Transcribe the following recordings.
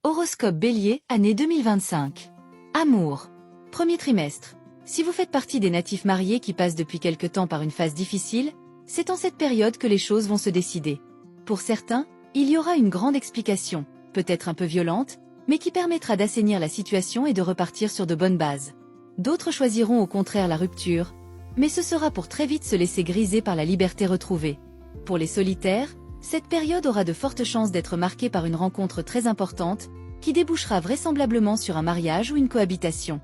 Horoscope Bélier, année 2025. Amour. Premier trimestre. Si vous faites partie des natifs mariés qui passent depuis quelque temps par une phase difficile, c'est en cette période que les choses vont se décider. Pour certains, il y aura une grande explication, peut-être un peu violente, mais qui permettra d'assainir la situation et de repartir sur de bonnes bases. D'autres choisiront au contraire la rupture, mais ce sera pour très vite se laisser griser par la liberté retrouvée. Pour les solitaires, cette période aura de fortes chances d'être marquée par une rencontre très importante, qui débouchera vraisemblablement sur un mariage ou une cohabitation.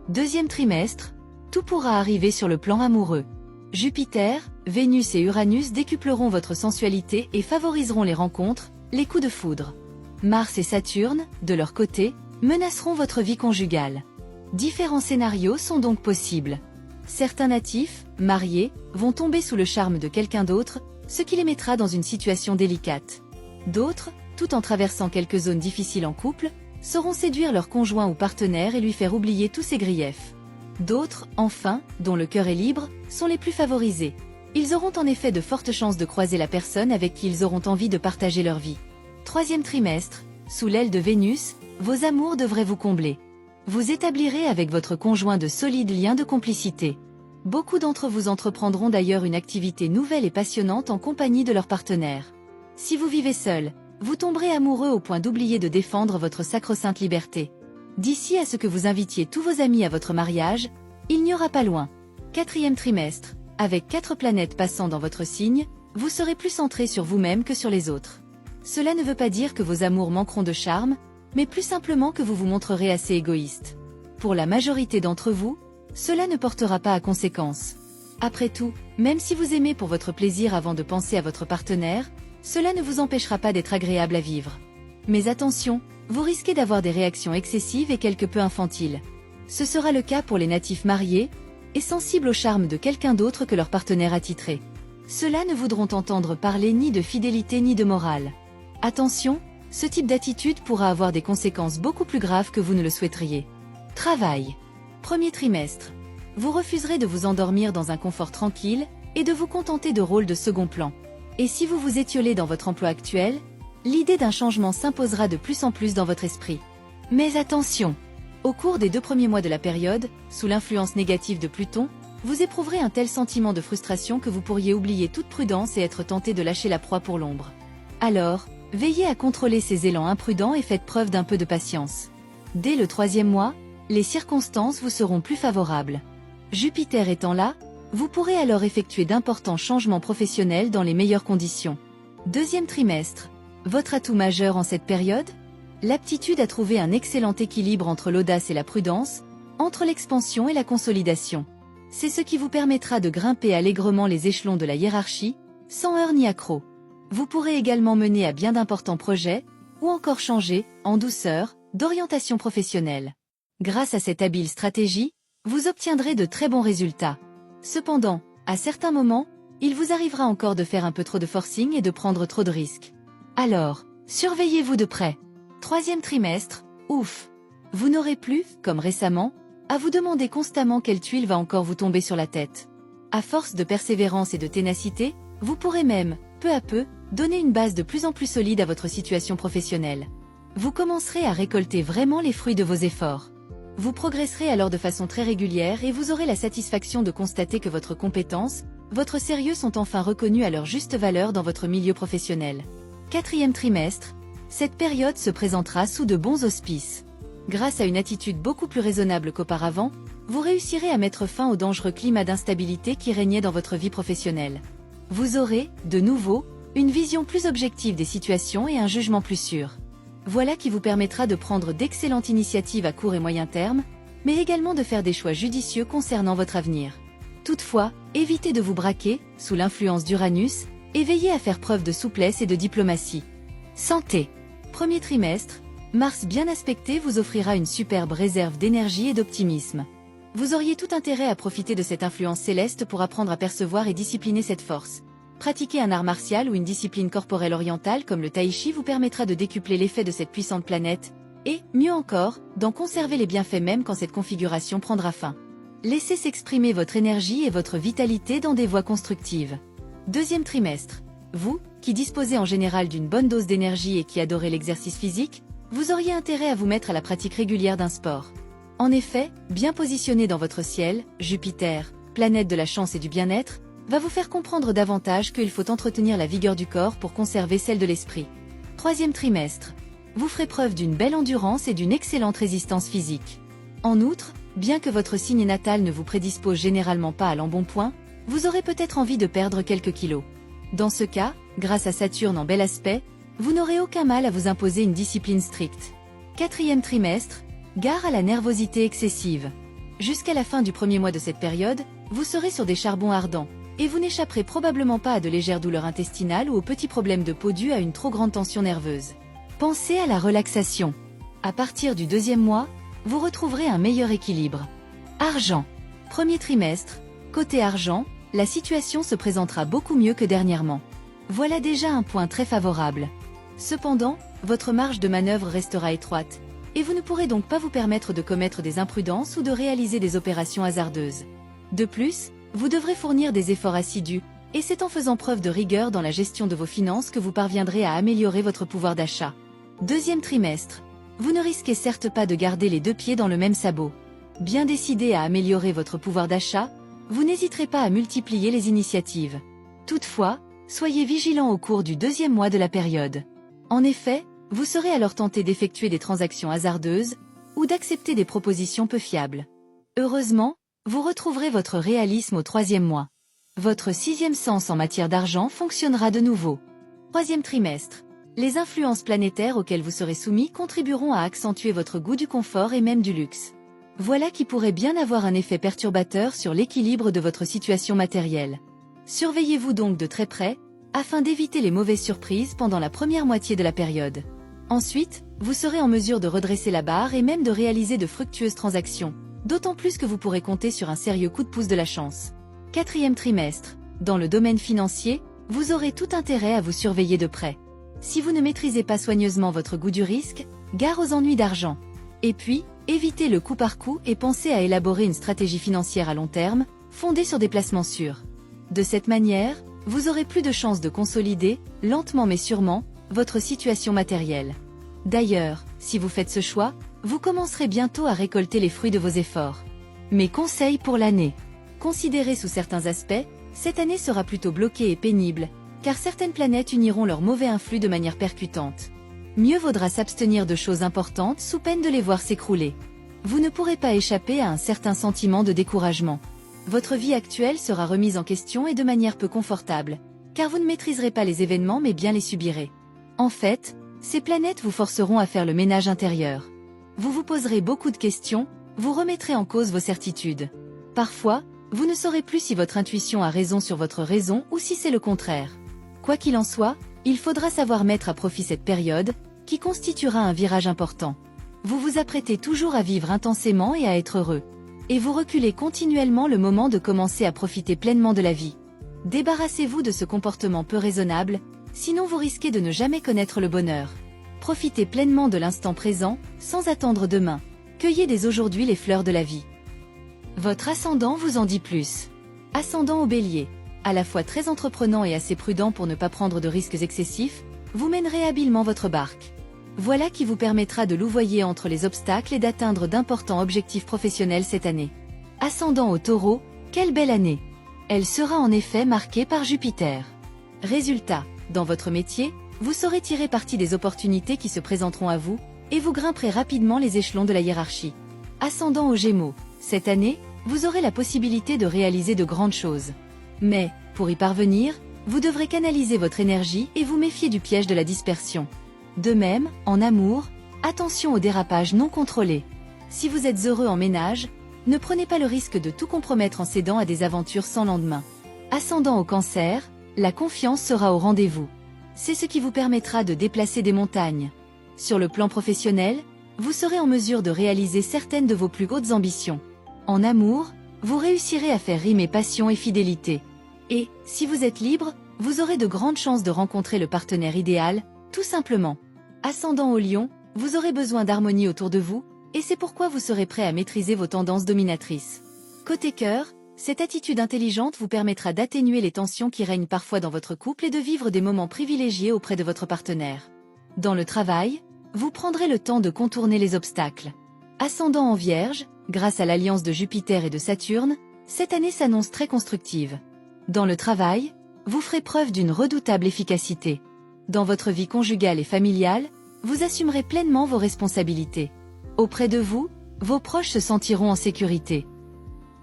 Deuxième trimestre, tout pourra arriver sur le plan amoureux. Jupiter, Vénus et Uranus décupleront votre sensualité et favoriseront les rencontres, les coups de foudre. Mars et Saturne, de leur côté, menaceront votre vie conjugale. Différents scénarios sont donc possibles. Certains natifs, mariés, vont tomber sous le charme de quelqu'un d'autre, ce qui les mettra dans une situation délicate. D'autres, tout en traversant quelques zones difficiles en couple, sauront séduire leur conjoint ou partenaire et lui faire oublier tous ses griefs. D'autres, enfin, dont le cœur est libre, sont les plus favorisés. Ils auront en effet de fortes chances de croiser la personne avec qui ils auront envie de partager leur vie. Troisième trimestre, sous l'aile de Vénus, vos amours devraient vous combler. Vous établirez avec votre conjoint de solides liens de complicité. Beaucoup d'entre vous entreprendront d'ailleurs une activité nouvelle et passionnante en compagnie de leur partenaire. Si vous vivez seul, vous tomberez amoureux au point d'oublier de défendre votre sacro-sainte liberté. D'ici à ce que vous invitiez tous vos amis à votre mariage, il n'y aura pas loin. Quatrième trimestre, avec 4 planètes passant dans votre signe, vous serez plus centré sur vous-même que sur les autres. Cela ne veut pas dire que vos amours manqueront de charme, mais plus simplement que vous vous montrerez assez égoïste. Pour la majorité d'entre vous, cela ne portera pas à conséquence. Après tout, même si vous aimez pour votre plaisir avant de penser à votre partenaire, cela ne vous empêchera pas d'être agréable à vivre. Mais attention, vous risquez d'avoir des réactions excessives et quelque peu infantiles. Ce sera le cas pour les natifs mariés, et sensibles au charme de quelqu'un d'autre que leur partenaire attitré. Ceux-là ne voudront entendre parler ni de fidélité ni de morale. Attention, ce type d'attitude pourra avoir des conséquences beaucoup plus graves que vous ne le souhaiteriez. Travail. Premier trimestre. Vous refuserez de vous endormir dans un confort tranquille et de vous contenter de rôles de second plan. Et si vous vous étiolez dans votre emploi actuel, l'idée d'un changement s'imposera de plus en plus dans votre esprit. Mais attention! Au cours des 2 premiers mois de la période, sous l'influence négative de Pluton, vous éprouverez un tel sentiment de frustration que vous pourriez oublier toute prudence et être tenté de lâcher la proie pour l'ombre. Alors, veillez à contrôler ces élans imprudents et faites preuve d'un peu de patience. Dès le 3e mois, les circonstances vous seront plus favorables. Jupiter étant là, vous pourrez alors effectuer d'importants changements professionnels dans les meilleures conditions. Deuxième trimestre. Votre atout majeur en cette période? L'aptitude à trouver un excellent équilibre entre l'audace et la prudence, entre l'expansion et la consolidation. C'est ce qui vous permettra de grimper allègrement les échelons de la hiérarchie, sans heurts ni accrocs. Vous pourrez également mener à bien d'importants projets, ou encore changer, en douceur, d'orientation professionnelle. Grâce à cette habile stratégie, vous obtiendrez de très bons résultats. Cependant, à certains moments, il vous arrivera encore de faire un peu trop de forcing et de prendre trop de risques. Alors, surveillez-vous de près. Troisième trimestre, ouf! Vous n'aurez plus, comme récemment, à vous demander constamment quelle tuile va encore vous tomber sur la tête. À force de persévérance et de ténacité, vous pourrez même, peu à peu, donner une base de plus en plus solide à votre situation professionnelle. Vous commencerez à récolter vraiment les fruits de vos efforts. Vous progresserez alors de façon très régulière et vous aurez la satisfaction de constater que votre compétence, votre sérieux sont enfin reconnus à leur juste valeur dans votre milieu professionnel. Quatrième trimestre, cette période se présentera sous de bons auspices. Grâce à une attitude beaucoup plus raisonnable qu'auparavant, vous réussirez à mettre fin au dangereux climat d'instabilité qui régnait dans votre vie professionnelle. Vous aurez, de nouveau, une vision plus objective des situations et un jugement plus sûr. Voilà qui vous permettra de prendre d'excellentes initiatives à court et moyen terme, mais également de faire des choix judicieux concernant votre avenir. Toutefois, évitez de vous braquer, sous l'influence d'Uranus, et veillez à faire preuve de souplesse et de diplomatie. Santé. Premier trimestre, Mars bien aspecté vous offrira une superbe réserve d'énergie et d'optimisme. Vous auriez tout intérêt à profiter de cette influence céleste pour apprendre à percevoir et discipliner cette force. Pratiquer un art martial ou une discipline corporelle orientale comme le tai chi vous permettra de décupler l'effet de cette puissante planète, et, mieux encore, d'en conserver les bienfaits même quand cette configuration prendra fin. Laissez s'exprimer votre énergie et votre vitalité dans des voies constructives. Deuxième trimestre. Vous, qui disposez en général d'une bonne dose d'énergie et qui adorez l'exercice physique, vous auriez intérêt à vous mettre à la pratique régulière d'un sport. En effet, bien positionné dans votre ciel, Jupiter, planète de la chance et du bien-être, va vous faire comprendre davantage qu'il faut entretenir la vigueur du corps pour conserver celle de l'esprit. Troisième trimestre. Vous ferez preuve d'une belle endurance et d'une excellente résistance physique. En outre, bien que votre signe natal ne vous prédispose généralement pas à l'embonpoint, vous aurez peut-être envie de perdre quelques kilos. Dans ce cas, grâce à Saturne en bel aspect, vous n'aurez aucun mal à vous imposer une discipline stricte. Quatrième trimestre, gare à la nervosité excessive. Jusqu'à la fin du premier mois de cette période, vous serez sur des charbons ardents, et vous n'échapperez probablement pas à de légères douleurs intestinales ou aux petits problèmes de peau dus à une trop grande tension nerveuse. Pensez à la relaxation. À partir du deuxième mois, vous retrouverez un meilleur équilibre. Argent. Premier trimestre, côté argent, la situation se présentera beaucoup mieux que dernièrement. Voilà déjà un point très favorable. Cependant, votre marge de manœuvre restera étroite, et vous ne pourrez donc pas vous permettre de commettre des imprudences ou de réaliser des opérations hasardeuses. De plus, vous devrez fournir des efforts assidus, et c'est en faisant preuve de rigueur dans la gestion de vos finances que vous parviendrez à améliorer votre pouvoir d'achat. Deuxième trimestre. Vous ne risquez certes pas de garder les deux pieds dans le même sabot. Bien décidé à améliorer votre pouvoir d'achat, vous n'hésiterez pas à multiplier les initiatives. Toutefois, soyez vigilant au cours du deuxième mois de la période. En effet, vous serez alors tenté d'effectuer des transactions hasardeuses ou d'accepter des propositions peu fiables. Heureusement, vous retrouverez votre réalisme au troisième mois. Votre sixième sens en matière d'argent fonctionnera de nouveau. Troisième trimestre. Les influences planétaires auxquelles vous serez soumis contribueront à accentuer votre goût du confort et même du luxe. Voilà qui pourrait bien avoir un effet perturbateur sur l'équilibre de votre situation matérielle. Surveillez-vous donc de très près, afin d'éviter les mauvaises surprises pendant la première moitié de la période. Ensuite, vous serez en mesure de redresser la barre et même de réaliser de fructueuses transactions, d'autant plus que vous pourrez compter sur un sérieux coup de pouce de la chance. Quatrième trimestre. Dans le domaine financier, vous aurez tout intérêt à vous surveiller de près. Si vous ne maîtrisez pas soigneusement votre goût du risque, gare aux ennuis d'argent. Et puis, évitez le coup par coup et pensez à élaborer une stratégie financière à long terme, fondée sur des placements sûrs. De cette manière, vous aurez plus de chances de consolider, lentement mais sûrement, votre situation matérielle. D'ailleurs, si vous faites ce choix, vous commencerez bientôt à récolter les fruits de vos efforts. Mes conseils pour l'année. Considérés sous certains aspects, cette année sera plutôt bloquée et pénible, car certaines planètes uniront leur mauvais influx de manière percutante. Mieux vaudra s'abstenir de choses importantes sous peine de les voir s'écrouler. Vous ne pourrez pas échapper à un certain sentiment de découragement. Votre vie actuelle sera remise en question et de manière peu confortable, car vous ne maîtriserez pas les événements mais bien les subirez. En fait, ces planètes vous forceront à faire le ménage intérieur. Vous vous poserez beaucoup de questions, vous remettrez en cause vos certitudes. Parfois, vous ne saurez plus si votre intuition a raison sur votre raison ou si c'est le contraire. Quoi qu'il en soit, il faudra savoir mettre à profit cette période, qui constituera un virage important. Vous vous apprêtez toujours à vivre intensément et à être heureux. Et vous reculez continuellement le moment de commencer à profiter pleinement de la vie. Débarrassez-vous de ce comportement peu raisonnable, sinon vous risquez de ne jamais connaître le bonheur. Profitez pleinement de l'instant présent, sans attendre demain. Cueillez dès aujourd'hui les fleurs de la vie. Votre ascendant vous en dit plus. Ascendant au Bélier. À la fois très entreprenant et assez prudent pour ne pas prendre de risques excessifs, vous mènerez habilement votre barque. Voilà qui vous permettra de louvoyer entre les obstacles et d'atteindre d'importants objectifs professionnels cette année. Ascendant au Taureau, quelle belle année! Elle sera en effet marquée par Jupiter. Résultat, dans votre métier, vous saurez tirer parti des opportunités qui se présenteront à vous, et vous grimperez rapidement les échelons de la hiérarchie. Ascendant aux Gémeaux, cette année, vous aurez la possibilité de réaliser de grandes choses. Mais, pour y parvenir, vous devrez canaliser votre énergie et vous méfier du piège de la dispersion. De même, en amour, attention aux dérapages non contrôlés. Si vous êtes heureux en ménage, ne prenez pas le risque de tout compromettre en cédant à des aventures sans lendemain. Ascendant au Cancer, la confiance sera au rendez-vous. C'est ce qui vous permettra de déplacer des montagnes. Sur le plan professionnel, vous serez en mesure de réaliser certaines de vos plus hautes ambitions. En amour, vous réussirez à faire rimer passion et fidélité. Et, si vous êtes libre, vous aurez de grandes chances de rencontrer le partenaire idéal, tout simplement. Ascendant au Lion, vous aurez besoin d'harmonie autour de vous, et c'est pourquoi vous serez prêt à maîtriser vos tendances dominatrices. Côté cœur, cette attitude intelligente vous permettra d'atténuer les tensions qui règnent parfois dans votre couple et de vivre des moments privilégiés auprès de votre partenaire. Dans le travail, vous prendrez le temps de contourner les obstacles. Ascendant en Vierge, grâce à l'alliance de Jupiter et de Saturne, cette année s'annonce très constructive. Dans le travail, vous ferez preuve d'une redoutable efficacité. Dans votre vie conjugale et familiale, vous assumerez pleinement vos responsabilités. Auprès de vous, vos proches se sentiront en sécurité.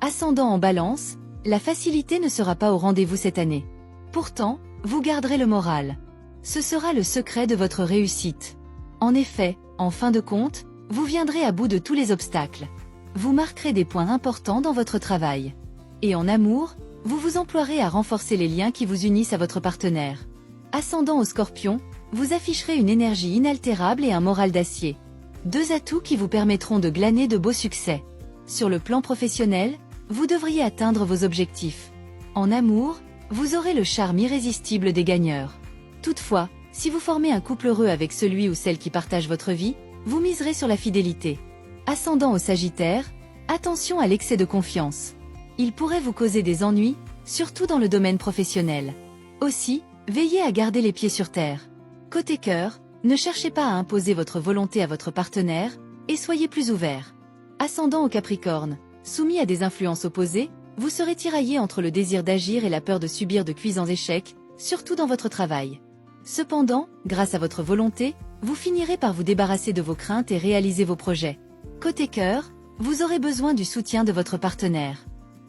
Ascendant en Balance, la facilité ne sera pas au rendez-vous cette année. Pourtant, vous garderez le moral. Ce sera le secret de votre réussite. En effet, en fin de compte, vous viendrez à bout de tous les obstacles. Vous marquerez des points importants dans votre travail. Et en amour, vous vous emploierez à renforcer les liens qui vous unissent à votre partenaire. Ascendant au Scorpion, vous afficherez une énergie inaltérable et un moral d'acier. Deux atouts qui vous permettront de glaner de beaux succès. Sur le plan professionnel, vous devriez atteindre vos objectifs. En amour, vous aurez le charme irrésistible des gagneurs. Toutefois, si vous formez un couple heureux avec celui ou celle qui partage votre vie, vous miserez sur la fidélité. Ascendant au Sagittaire, attention à l'excès de confiance. Il pourrait vous causer des ennuis, surtout dans le domaine professionnel. Aussi, veillez à garder les pieds sur terre. Côté cœur, ne cherchez pas à imposer votre volonté à votre partenaire, et soyez plus ouvert. Ascendant au Capricorne, soumis à des influences opposées, vous serez tiraillé entre le désir d'agir et la peur de subir de cuisants échecs, surtout dans votre travail. Cependant, grâce à votre volonté, vous finirez par vous débarrasser de vos craintes et réaliser vos projets. Côté cœur, vous aurez besoin du soutien de votre partenaire.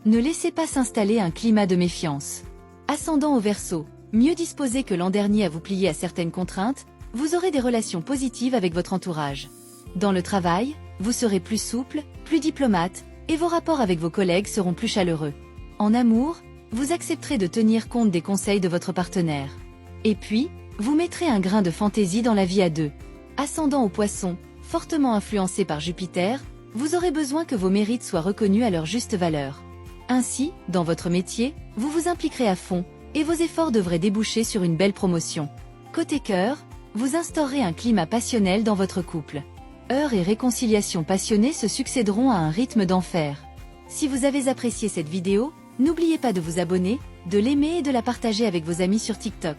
Ne laissez pas s'installer un climat de méfiance. Ascendant au Verseau, mieux disposé que l'an dernier à vous plier à certaines contraintes, vous aurez des relations positives avec votre entourage. Dans le travail, vous serez plus souple, plus diplomate, et vos rapports avec vos collègues seront plus chaleureux. En amour, vous accepterez de tenir compte des conseils de votre partenaire. Et puis, vous mettrez un grain de fantaisie dans la vie à deux. Ascendant au Poisson, fortement influencé par Jupiter, vous aurez besoin que vos mérites soient reconnus à leur juste valeur. Ainsi, dans votre métier, vous vous impliquerez à fond, et vos efforts devraient déboucher sur une belle promotion. Côté cœur, vous instaurerez un climat passionnel dans votre couple. Heures et réconciliations passionnées se succéderont à un rythme d'enfer. Si vous avez apprécié cette vidéo, n'oubliez pas de vous abonner, de l'aimer et de la partager avec vos amis sur TikTok.